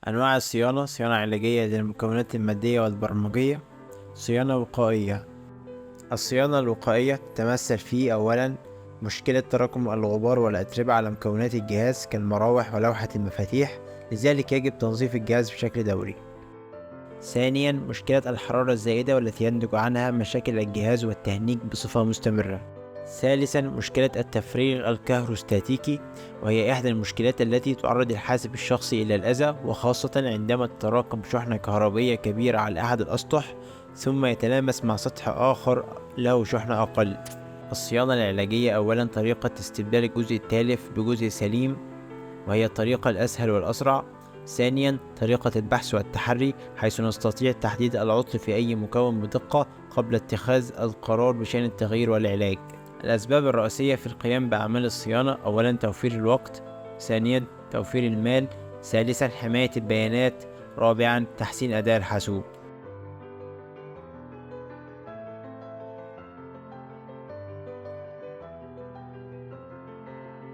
أنواع الصيانة: صيانة علاجية للمكونات المادية والبرمجية، صيانة وقائية. الصيانة الوقائية تتمثل في: أولا، مشكلة تراكم الغبار والأتربة على مكونات الجهاز كالمراوح ولوحة المفاتيح، لذلك يجب تنظيف الجهاز بشكل دوري. ثانيا، مشكلة الحرارة الزائدة والتي ينتج عنها مشاكل الجهاز والتهنيج بصفة مستمرة. ثالثا، مشكلة التفريغ الكهروستاتيكي، وهي إحدى المشكلات التي تعرض الحاسب الشخصي إلى الأذى، وخاصة عندما تتراكم شحنة كهربية كبيرة على أحد الأسطح ثم يتلامس مع سطح آخر له شحنة أقل. الصيانة العلاجية: أولا، طريقة استبدال الجزء التالف بجزء سليم، وهي الطريقة الأسهل والأسرع. ثانيا، طريقة البحث والتحري، حيث نستطيع تحديد العطل في أي مكون بدقة قبل اتخاذ القرار بشأن التغيير والعلاج. الأسباب الرئيسية في القيام بأعمال الصيانة: أولا، توفير الوقت. ثانيا، توفير المال. ثالثا، حماية البيانات. رابعا، تحسين أداء الحاسوب.